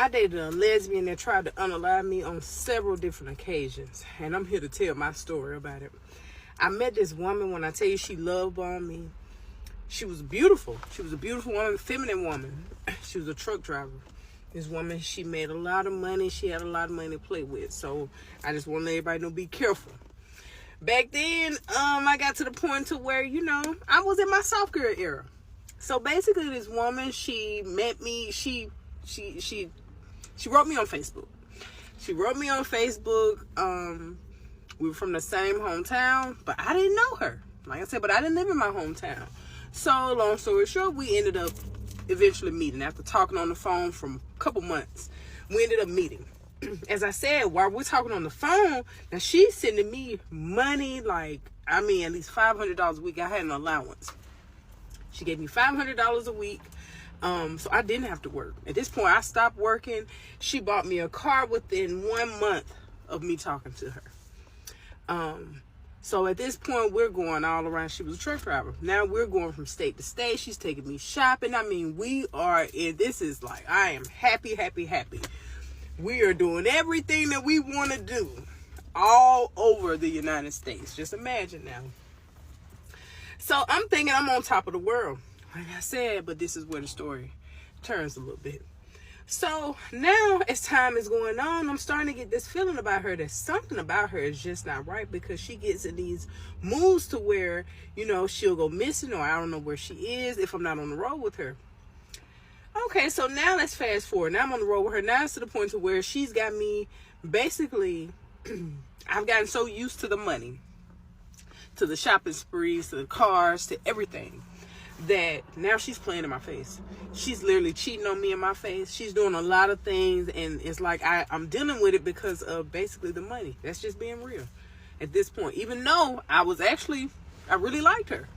I dated a lesbian that tried to unalive me on several different occasions. And I'm here to tell my story about it. I met this woman. When I tell you she love bombed me, she was beautiful. She was a beautiful woman, a feminine woman. She was a truck driver. This woman, she made a lot of money. She had a lot of money to play with. So I just want to let everybody know, be careful. Back then, I got to the point to where, I was in my soft girl era. So basically, this woman, she met me. She wrote me on Facebook. She wrote me on Facebook. We were from the same hometown, but I didn't know her. Like I said, but I didn't live in my hometown. So long story short, we ended up eventually meeting. After talking on the phone for a couple months, we ended up meeting. As I said, while we're talking on the phone, now she's sending me money, at least $500 a week. I had an allowance. She gave me $500 a week. So I didn't have to work. At this point, I stopped working. She bought me a car within 1 month of me talking to her. So at this point, we're going all around. She was a truck driver. Now we're going from state to state. She's taking me shopping. We are in, this is I am happy, happy, happy. We are doing everything that we want to do all over the United States. Just imagine now. So I'm thinking I'm on top of the world. Like I said, but this is where the story turns a little bit. So now as time is going on, I'm starting to get this feeling about her that something about her is just not right, because she gets in these moods to where, she'll go missing, or I don't know where she is if I'm not on the road with her. Okay, so now let's fast forward. Now I'm on the road with her. Now it's to the point to where she's got me, basically, I've gotten so used to the money, to the shopping sprees, to the cars, to everything, that now she's playing in my face. She's literally cheating on me in my face. She's doing a lot of things, and it's like I'm dealing with it because of basically the money. That's just being real at this point, even though I really liked her.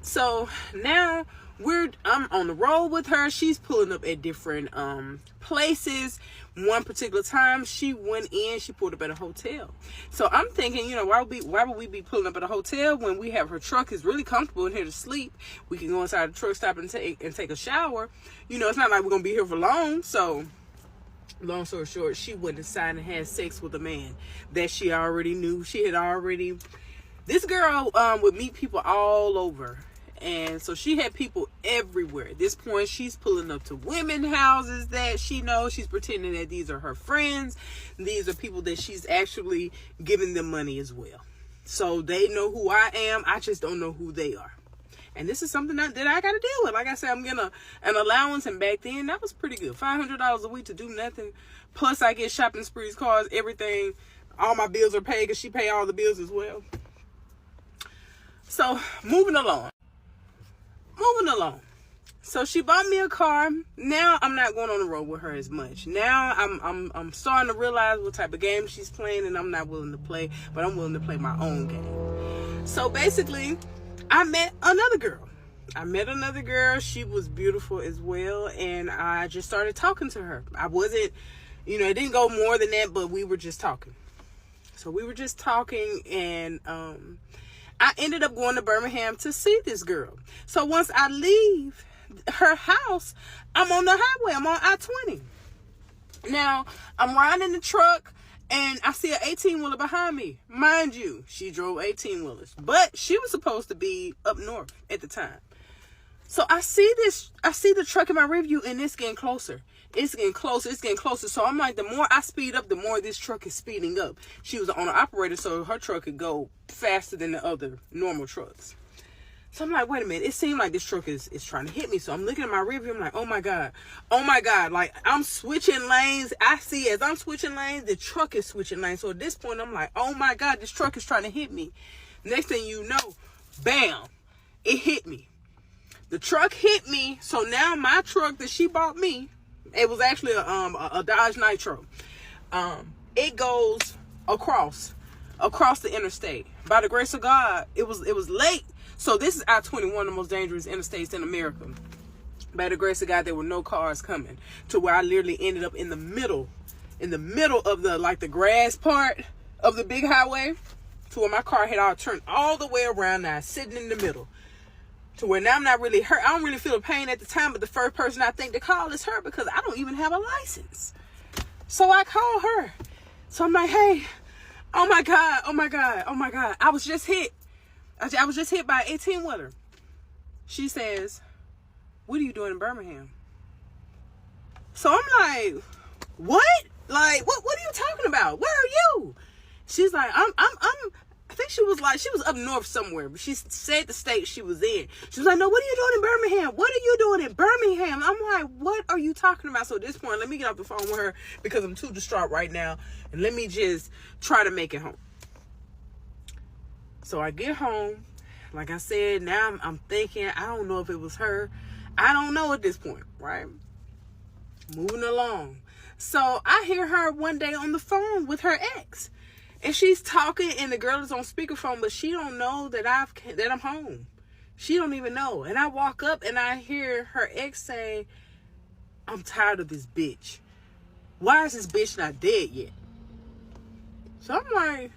So now I'm on the road with her. She's pulling up at different places. One particular time, she pulled up at a hotel. So I'm thinking, why would we be pulling up at a hotel when we have her truck is really comfortable in here to sleep? We can go inside the truck stop and take a shower. It's not like we're gonna be here for long. So long story short, she went inside and had sex with a man that she already knew. This girl would meet people all over. And so she had people everywhere. At this point, she's pulling up to women houses that she knows. She's pretending that these are her friends. These are people that she's actually giving them money as well. So they know who I am. I just don't know who they are. And this is something that I got to deal with. Like I said, I'm getting an allowance. And back then, that was pretty good. $500 a week to do nothing. Plus, I get shopping sprees, cars, everything. All my bills are paid because she pay all the bills as well. So, moving along. So she bought me a car. Now I'm not going on the road with her as much. Now I'm starting to realize what type of game she's playing, and I'm not willing to play, but I'm willing to play my own game. So basically, I met another girl. She was beautiful as well, and I just started talking to her. I wasn't, it didn't go more than that, but we were just talking. So we were just talking, and I ended up going to Birmingham to see this girl. So once I leave her house, I'm on the highway. I'm on I-20. Now, I'm riding the truck, and I see an 18-wheeler behind me. Mind you, she drove 18-wheelers. But she was supposed to be up north at the time. So I see the truck in my rearview, and it's getting closer. It's getting closer. So I'm like, the more I speed up, the more this truck is speeding up. She was an owner operator, so her truck could go faster than the other normal trucks. So I'm like, wait a minute. It seemed like this truck is trying to hit me. So I'm looking at my rearview. I'm like, oh my God. Like, I'm switching lanes. I see as I'm switching lanes, the truck is switching lanes. So at this point, I'm like, oh my God, this truck is trying to hit me. Next thing you know, bam, it hit me. The truck hit me. So now my truck that she bought me, it was actually a Dodge Nitro. It goes across the interstate. By the grace of God, it was late. So this is I-21, the most dangerous interstates in America. By the grace of God, there were no cars coming, to where I literally ended up in the middle of the grass part of the big highway, to where my car had all turned all the way around. Now sitting in the middle. To where now I'm not really hurt. I don't really feel the pain at the time, but the first person I think to call is her because I don't even have a license. So I call her. So I'm like, hey, oh my God. I was just hit. I was just hit by an 18-wheeler. She says, what are you doing in Birmingham? So I'm like, what? Like, what are you talking about? Where are you? She's like, I think she was up north somewhere, but she said the state she was in. She was like, no, what are you doing in Birmingham? What are you doing in Birmingham? I'm like, what are you talking about? So at this point, let me get off the phone with her because I'm too distraught right now. And let me just try to make it home. So I get home. Like I said, now I'm thinking, I don't know if it was her. I don't know at this point, right? Moving along. So I hear her one day on the phone with her ex. And she's talking, and the girl is on speakerphone, but she don't know that I'm home. She don't even know. And I walk up, and I hear her ex say, I'm tired of this bitch. Why is this bitch not dead yet? So I'm like,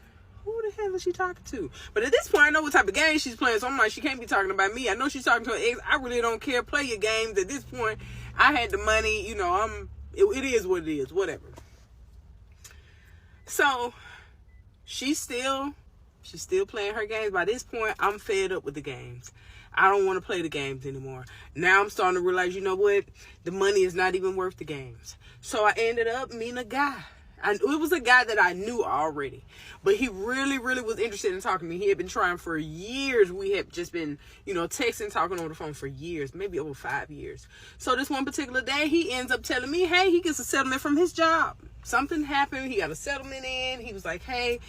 who the hell is she talking to? But at this point, I know what type of game she's playing, so I'm like, she can't be talking about me. I know she's talking to her ex. I really don't care. Play your games. At this point, I had the money. You know, it is what it is. Whatever. So she's still playing her games. By this point, I'm fed up with the games. I don't want to play the games anymore. Now I'm starting to realize, you know what? The money is not even worth the games. So I ended up meeting a guy. It was a guy that I knew already. But he really, really was interested in talking to me. He had been trying for years. We had just been, texting, talking over the phone for years. Maybe over 5 years. So this one particular day, he ends up telling me, hey, he gets a settlement from his job. Something happened. He got a settlement in. He was like, hey,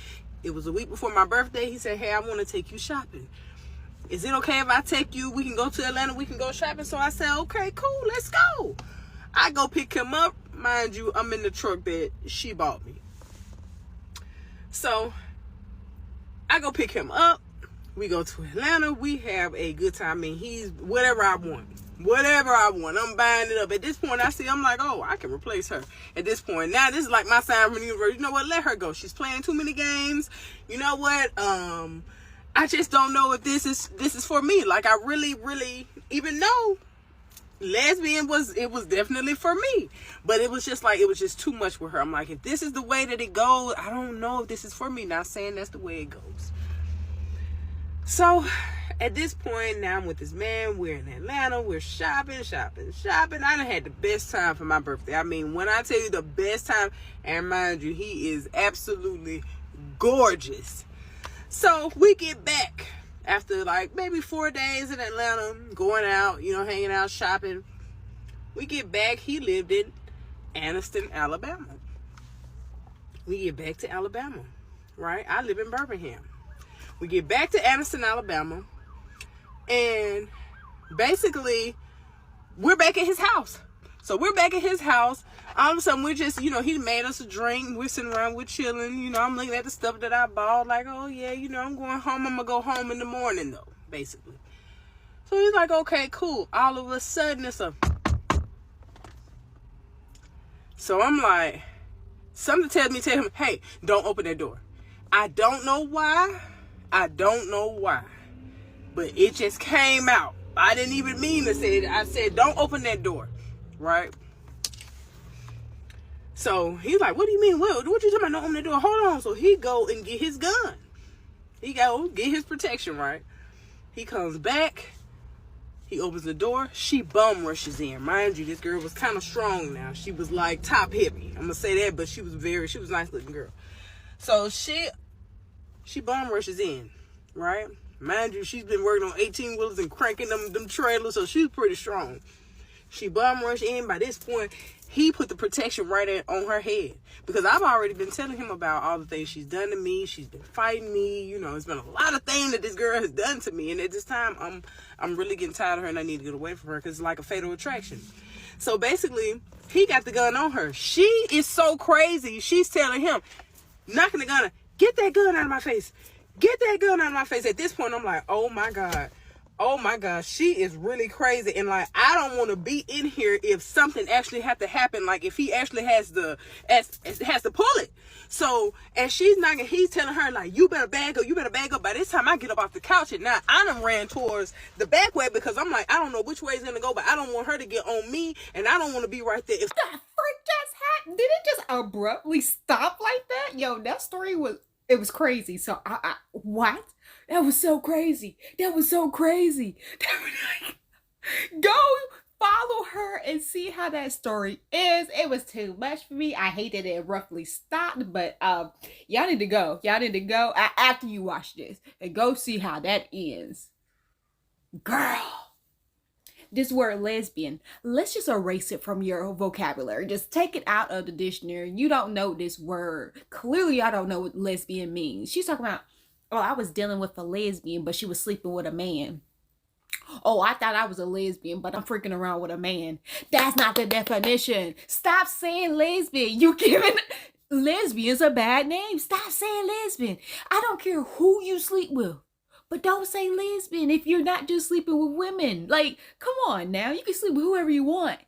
it was a week before my birthday. He said, hey, I want to take you shopping. Is it okay if I take you? We can go to Atlanta. We can go shopping. So I said, okay, cool. Let's go. I go pick him up. Mind you, I'm in the truck that she bought me. So I go pick him up. We go to Atlanta. We have a good time. And he's whatever I want. I'm buying it up. At this point, I'm like, oh, I can replace her. At this point, now this is like my sign from the universe. You know what? Let her go. She's playing too many games. You know what? I just don't know if this is for me. Like, I really, really, even though lesbian was definitely for me, but it was just too much with her. I'm like, if this is the way that it goes, I don't know if this is for me. Not saying that's the way it goes. So at this point, now I'm with this man. We're in Atlanta. We're shopping. I done had the best time for my birthday. I mean, when I tell you the best time, and mind you, he is absolutely gorgeous. So we get back after like maybe 4 days in Atlanta, going out, hanging out, shopping. We get back. He lived in Anniston, Alabama. We get back to Alabama, right? I live in Birmingham. We get back to Anniston, Alabama, and basically we're back at his house. So we're back at his house. All of a sudden, we're just, he made us a drink. We're sitting around, we're chilling. I'm looking at the stuff that I bought. Like, oh, yeah, I'm going home. I'm going to go home in the morning, though, basically. So he's like, okay, cool. All of a sudden, it's a... So I'm like, something tells me, tell him, hey, don't open that door. I don't know why. But it just came out. I didn't even mean to say it. I said, don't open that door. Right? So he's like, what do you mean? What you talking about? Don't open the door. Hold on. So he go and get his gun. He go get his protection, right? He comes back. He opens the door. She bum rushes in. Mind you, this girl was kind of strong now. She was like top heavy. I'm going to say that, but she was a nice looking girl. So she bum rushes in, right? Mind you, she's been working on 18-wheelers and cranking them trailers, so she's pretty strong. She bum rushed in. By this point, he put the protection right on her head. Because I've already been telling him about all the things she's done to me. She's been fighting me. It's been a lot of things that this girl has done to me. And at this time, I'm really getting tired of her and I need to get away from her because it's like a fatal attraction. So basically, he got the gun on her. She is so crazy. She's telling him, knocking the gun, get that gun out of my face. Get that gun out of my face. At this point, I'm like, oh my God. Oh my gosh, she is really crazy, and like I don't want to be in here if something actually had to happen. Like if he actually has to pull it. So and he's telling her like you better bag up, you better bag up. By this time I get up off the couch and now I done ran towards the back way because I'm like I don't know which way it's gonna go, but I don't want her to get on me, and I don't want to be right there. That freak just happened. Did it just abruptly stop like that? Yo, that story was crazy. So what? That was so crazy. That was so crazy. Go follow her and see how that story is. It was too much for me. I hate that it abruptly stopped, but y'all need to go. Y'all need to go after you watch this and go see how that ends. Girl, this word lesbian, let's just erase it from your vocabulary. Just take it out of the dictionary. You don't know this word. Clearly, I don't know what lesbian means. She's talking about, oh, I was dealing with a lesbian, but she was sleeping with a man. Oh, I thought I was a lesbian, but I'm freaking around with a man. That's not the definition. Stop saying lesbian. You giving lesbians a bad name. Stop saying lesbian. I don't care who you sleep with, but don't say lesbian if you're not just sleeping with women. Like, come on now. You can sleep with whoever you want.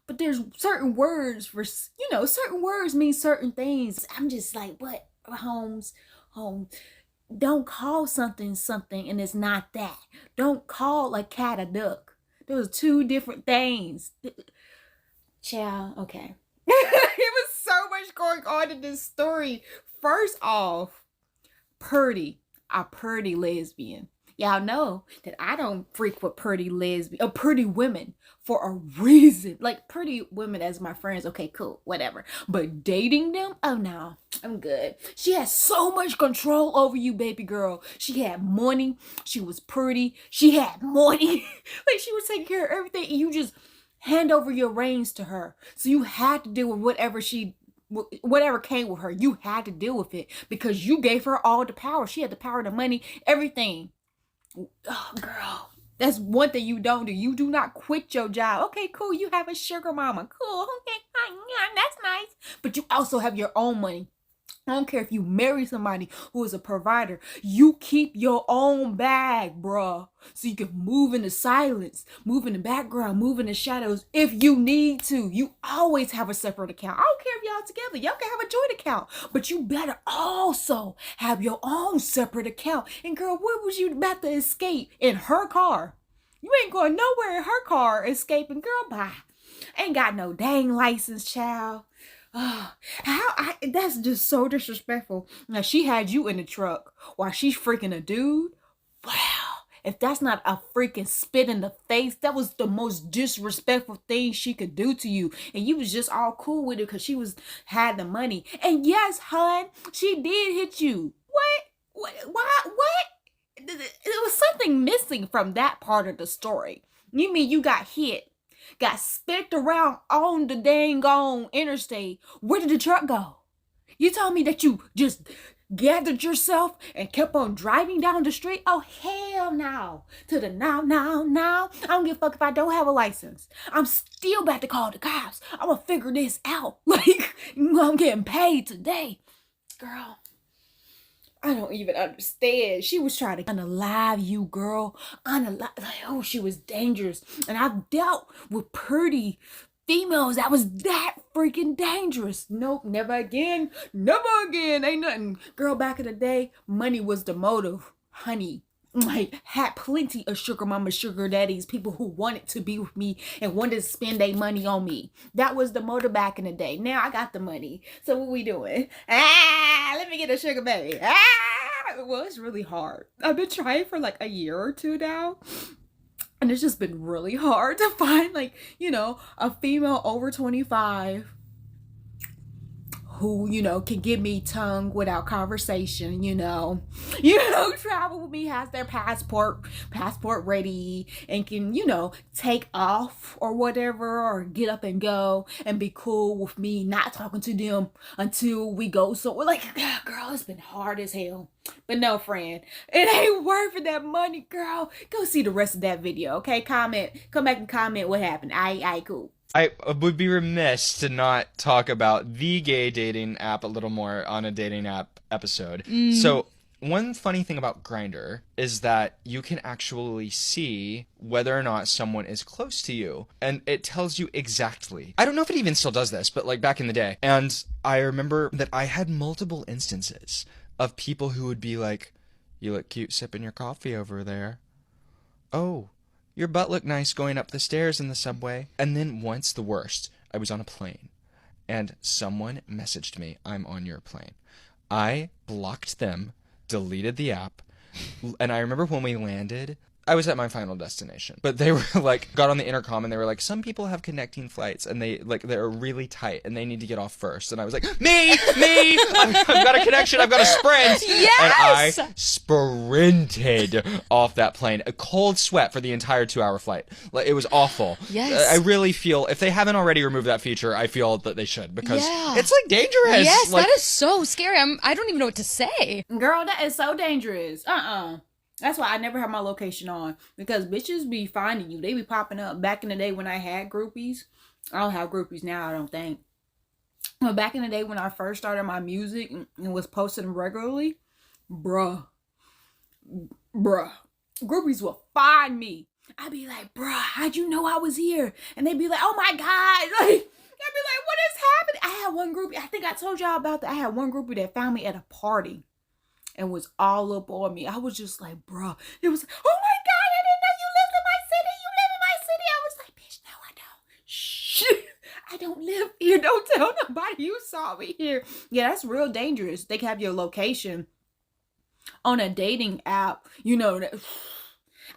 But there's certain words for, certain words mean certain things. I'm just like, what? Holmes. Don't call something something and it's not that. Don't call a cat a duck. Those are two different things. Child, okay. It was so much going on in this story. First off, a pretty lesbian. Y'all know that I don't freak with pretty women for a reason. Like pretty women as my friends, okay, cool, whatever. But dating them, oh no, I'm good. She has so much control over you, baby girl. She had money. She was pretty. She had money. Like she was taking care of everything, and you just hand over your reins to her. So you had to deal with whatever came with her. You had to deal with it because you gave her all the power. She had the power, the money, everything. Oh, girl, that's one thing you don't do. You do not quit your job. Okay, cool. You have a sugar mama. Cool. Okay, that's nice. But you also have your own money. I don't care if you marry somebody who is a provider. You keep your own bag, bruh. So you can move in the silence, move in the background, move in the shadows if you need to. You always have a separate account. I don't care if y'all together. Y'all can have a joint account. But you better also have your own separate account. And girl, what was you about to escape in her car? You ain't going nowhere in her car escaping. Girl, bye. Ain't got no dang license, child. That's just so disrespectful. Now she had you in the truck while she's freaking a dude. Wow. If that's not a freaking spit in the face, that was the most disrespectful thing she could do to you. And you was just all cool with it because she had the money. And yes, hun, she did hit you. What? What? There was something missing from that part of the story. You mean you got hit? Got spit around on the dang on interstate. Where did the truck go? You told me that you just gathered yourself and kept on driving down the street? Oh, hell no. To the now. I don't give a fuck if I don't have a license. I'm still about to call the cops. I'm gonna figure this out. Like, I'm getting paid today. Girl, I don't even understand. She was trying to unalive you, girl. Oh, she was dangerous. And I've dealt with pretty females that was that freaking dangerous. Nope, never again. Never again. Ain't nothing. Girl, back in the day, money was the motive. Honey. Like, had plenty of sugar mama, sugar daddies, people who wanted to be with me and wanted to spend their money on me. That was the motive back in the day. Now I got the money. So what we doing? Let me get a sugar baby. Well, it's really hard. I've been trying for like a year or two now. And it's just been really hard to find like, a female over 25 who, can give me tongue without conversation, travel with me, has their passport ready, and can, take off or whatever, or get up and go and be cool with me not talking to them until we go. So we're like, girl, it's been hard as hell. But no, friend, it ain't worth that money, girl. Go see the rest of that video, okay? Come back and comment what happened. Aight, cool. I would be remiss to not talk about the gay dating app a little more on a dating app episode. So one funny thing about Grindr is that you can actually see whether or not someone is close to you, and it tells you exactly. I don't know if it even still does this, but like back in the day. And I remember that I had multiple instances of people who would be like, "You look cute sipping your coffee over there. Oh, your butt looked nice going up the stairs in the subway." And then once, the worst, I was on a plane and someone messaged me, "I'm on your plane." I blocked them, deleted the app, and I remember when we landed, I was at my final destination, but they were like, got on the intercom and they were like, "Some people have connecting flights and they're really tight and they need to get off first." And I was like, me, I've got a connection, I've got a sprint. Yes! And I sprinted off that plane, a cold sweat for the entire 2-hour flight. Like, it was awful. Yes. I really feel, if they haven't already removed that feature, I feel that they should, because Yeah. it's like dangerous. Yes, like, that is so scary. I don't even know what to say. Girl, that is so dangerous. That's why I never have my location on, because bitches be finding you. They be popping up. Back in the day when I had groupies, I don't have groupies now, I don't think. But back in the day when I first started my music and was posting regularly, bruh, groupies will find me. I'd be like, "Bruh, how'd you know I was here?" And they'd be like, "Oh my God." Like, I'd be like, "What is happening?" I had one groupie, I think I told y'all about that. I had one groupie that found me at a party and was all up on me. I was just like, bruh. It was, "Oh my God, I didn't know you lived in my city. You live in my city." I was like, "Bitch, no, I don't. Shh. I don't live here. Don't tell nobody you saw me here." Yeah, that's real dangerous. They can have your location on a dating app. You know,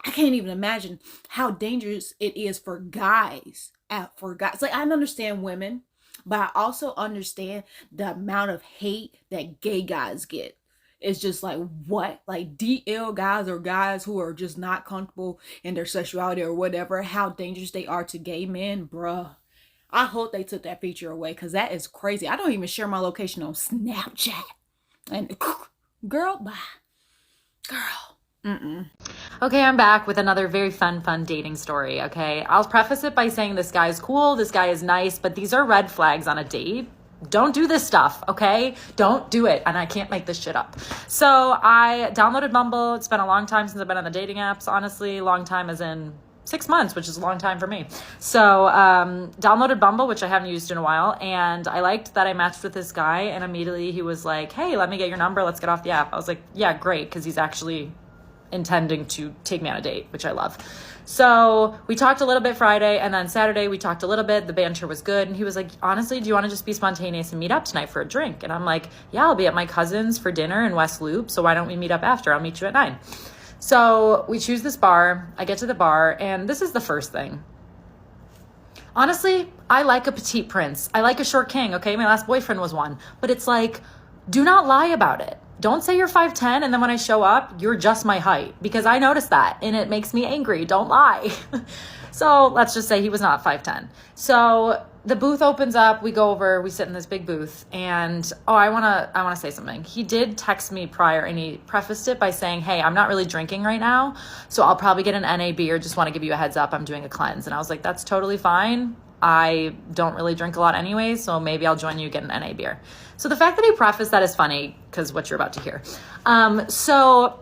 I can't even imagine how dangerous it is for guys. Like, I understand women, but I also understand the amount of hate that gay guys get. It's just like, what? Like, DL guys or guys who are just not comfortable in their sexuality or whatever, how dangerous they are to gay men, bruh. I hope they took that feature away, because that is crazy. I don't even share my location on Snapchat. And girl, bye. Girl. Okay, I'm back with another very fun dating story, okay? I'll preface it by saying this guy is cool, this guy is nice, but these are red flags on a date. Don't do this stuff, okay? Don't do it. And I can't make this shit up. So I downloaded Bumble. It's been a long time since I've been on the dating apps, honestly. Long time as in 6 months, which is a long time for me. So downloaded Bumble, which I haven't used in a while. And I liked that I matched with this guy. And immediately he was like, "Hey, let me get your number. Let's get off the app." I was like, yeah, great. Because he's actually intending to take me on a date, which I love. So we talked a little bit Friday, and then Saturday we talked a little bit. The banter was good. And he was like, "Honestly, do you want to just be spontaneous and meet up tonight for a drink?" And I'm like, "Yeah, I'll be at my cousin's for dinner in West Loop. So why don't we meet up after? I'll meet you at 9. So we choose this bar. I get to the bar, and this is the first thing. Honestly, I like a petite prince. I like a short king, okay? My last boyfriend was one. But it's like, do not lie about it. Don't say you're 5'10", and then when I show up, you're just my height, because I noticed that and it makes me angry. Don't lie. So let's just say he was not 5'10". So the booth opens up, we go over, we sit in this big booth, and I wanna say something. He did text me prior, and he prefaced it by saying, "Hey, I'm not really drinking right now, so I'll probably get an NA beer. Just want to give you a heads up, I'm doing a cleanse." And I was like, "That's totally fine. I don't really drink a lot anyway, so maybe I'll join you, get an NA beer." So the fact that he prefaced that is funny, because what you're about to hear. So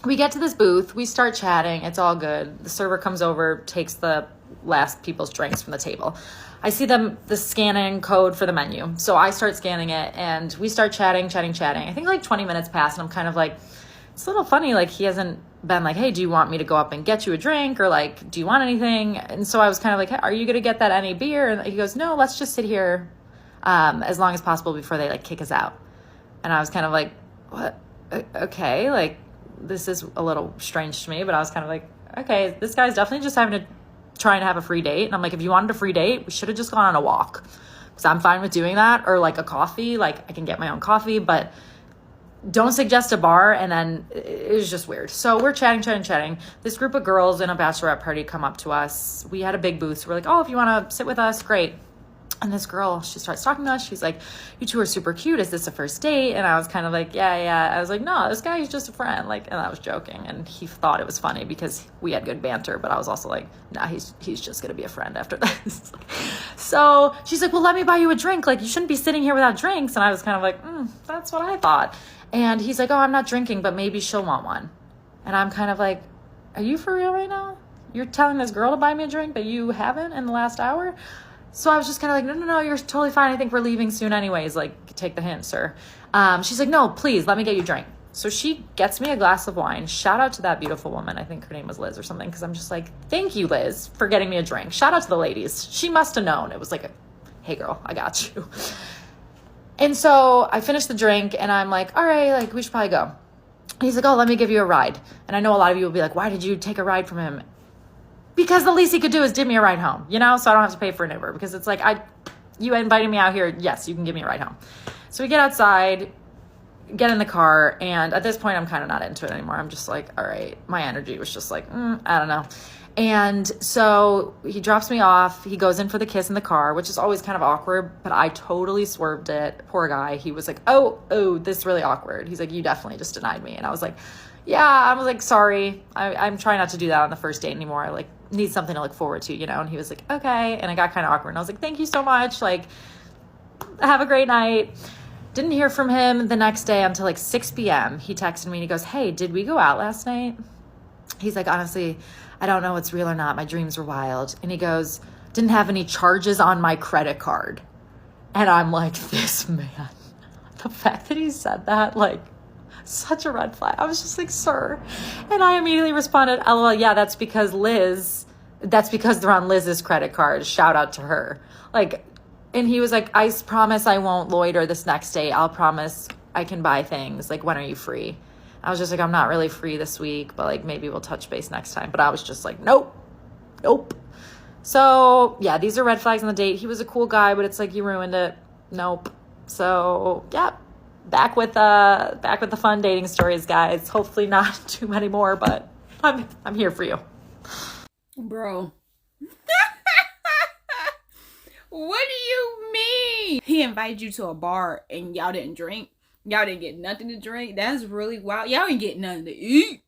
we get to this booth, we start chatting, it's all good. The server comes over, takes the last people's drinks from the table. I see the scanning code for the menu. So I start scanning it, and we start chatting. I think like 20 minutes pass, and I'm kind of like, it's a little funny, like he hasn't been like, "Hey, do you want me to go up and get you a drink?" Or like, "Do you want anything?" And so I was kind of like, "Hey, are you going to get that NA beer?" And he goes, "No, let's just sit here as long as possible before they like kick us out." And I was kind of like, "What? Okay, like this is a little strange to me," but I was kind of like, okay, this guy's definitely just trying to have a free date. And I'm like, if you wanted a free date, we should have just gone on a walk, because I'm fine with doing that, or like a coffee, like I can get my own coffee, but don't suggest a bar. And then it was just weird. So we're chatting. This group of girls in a bachelorette party come up to us. We had a big booth, so we're like, "Oh, if you want to sit with us, great." And this girl, she starts talking to us. She's like, "You two are super cute. Is this a first date?" And I was kind of like, yeah. I was like, "No, this guy is just a friend." Like, and I was joking. And he thought it was funny because we had good banter. But I was also like, nah, he's just going to be a friend after this. So she's like, "Well, let me buy you a drink. Like, you shouldn't be sitting here without drinks." And I was kind of like, that's what I thought. And he's like, oh, I'm not drinking, but maybe she'll want one. And I'm kind of like, are you for real right now? You're telling this girl to buy me a drink, but you haven't in the last hour? So I was just kind of like, no, you're totally fine. I think we're leaving soon anyways. Like, take the hint, sir. She's like, no, please, let me get you a drink. So she gets me a glass of wine. Shout out to that beautiful woman. I think her name was Liz or something, because I'm just like, thank you, Liz, for getting me a drink. Shout out to the ladies. She must have known. It was like, hey, girl, I got you. And so I finished the drink, and I'm like, all right, like, we should probably go. And he's like, oh, let me give you a ride. And I know a lot of you will be like, why did you take a ride from him? Because the least he could do is give me a ride home, you know? So I don't have to pay for an Uber, because it's like, you invited me out here. Yes, you can give me a ride home. So we get outside, get in the car. And at this point, I'm kind of not into it anymore. I'm just like, all right, my energy was just like, I don't know. And so he drops me off. He goes in for the kiss in the car, which is always kind of awkward, but I totally swerved it. Poor guy. He was like, oh, this is really awkward. He's like, you definitely just denied me. And I was like, yeah, I was like, sorry. I'm trying not to do that on the first date anymore. I like need something to look forward to, you know? And he was like, okay. And I got kind of awkward. And I was like, thank you so much. Like, have a great night. Didn't hear from him the next day until like 6 p.m. He texted me and he goes, hey, did we go out last night? He's like, honestly, I don't know what's real or not. My dreams were wild. And he goes, didn't have any charges on my credit card. And I'm like, this man, the fact that he said that, like, such a red flag. I was just like, sir. And I immediately responded, LOL, yeah, that's because they're on Liz's credit card. Shout out to her. Like, and he was like, I promise I won't loiter this next day. I'll promise I can buy things. Like, when are you free? I was just like, I'm not really free this week, but like maybe we'll touch base next time. But I was just like, nope. So yeah, these are red flags on the date. He was a cool guy, but it's like, you ruined it. Nope. So yeah, back with the fun dating stories, guys. Hopefully not too many more, but I'm here for you. Bro. What do you mean? He invited you to a bar and y'all didn't drink? Y'all didn't get nothing to drink? That's really wild. Y'all didn't get nothing to eat.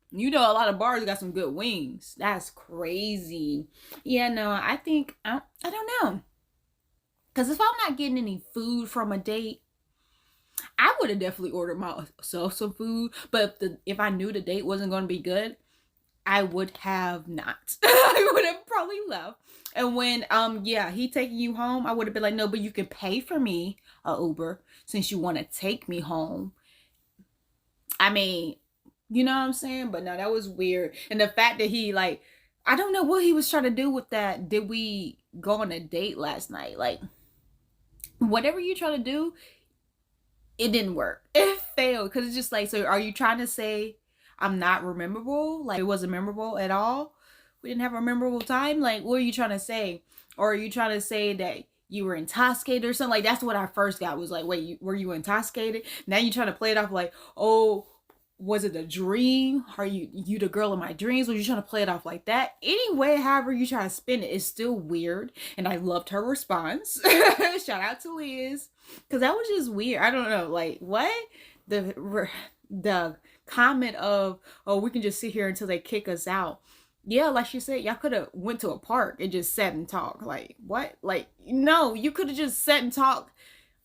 You know, a lot of bars got some good wings. That's crazy. Yeah, no, I think, I don't know. Because if I'm not getting any food from a date, I would have definitely ordered myself some food. But if I knew the date wasn't going to be good, I would have not. I would have probably left. And when he taking you home, I would have been like, no, but you can pay for me a Uber since you want to take me home. I mean, you know what I'm saying? But no, that was weird. And the fact that he, like, I don't know what he was trying to do with that. Did we go on a date last night? Like, whatever you try to do, it didn't work. It failed. Because it's just like, so are you trying to say I'm not memorable? Like, it wasn't memorable at all? We didn't have a memorable time? Like, what are you trying to say? Or are you trying to say that you were intoxicated or something? Like, that's what I first got, was like, wait, were you intoxicated? Now you're trying to play it off like, oh, was it a dream? Are you the girl of my dreams? Was you trying to play it off like that? Anyway, however you try to spin it, it's still weird. And I loved her response. Shout out to Liz. Because that was just weird. I don't know. Like, what? The comment of, oh, we can just sit here until they kick us out. Yeah, like she said, y'all could have went to a park and just sat and talked. Like, what? Like, no, you could have just sat and talked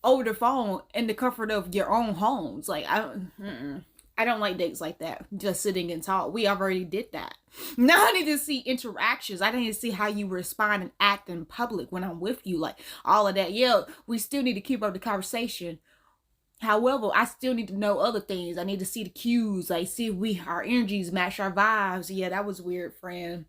over the phone in the comfort of your own homes. Like, I don't like dates like that. Just sitting and talk. We already did that. Now I need to see interactions. I need to see how you respond and act in public when I'm with you. Like, all of that. Yeah, we still need to keep up the conversation. However, I still need to know other things. I need to see the cues. Like, see if our energies match our vibes. Yeah, that was weird, friend.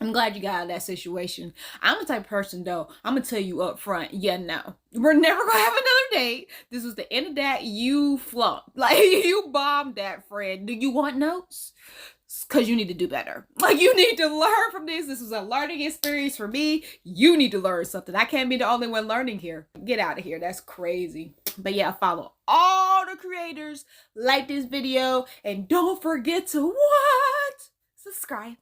I'm glad you got out of that situation. I'm the type of person, though, I'm going to tell you up front, yeah, no. We're never going to have another date. This was the end of that. You flunked. Like, you bombed that, friend. Do you want notes? Because you need to do better. Like, you need to learn from this. This was a learning experience for me. You need to learn something. I can't be the only one learning here. Get out of here. That's crazy. But yeah, follow all the creators. Like this video. And don't forget to what? Subscribe.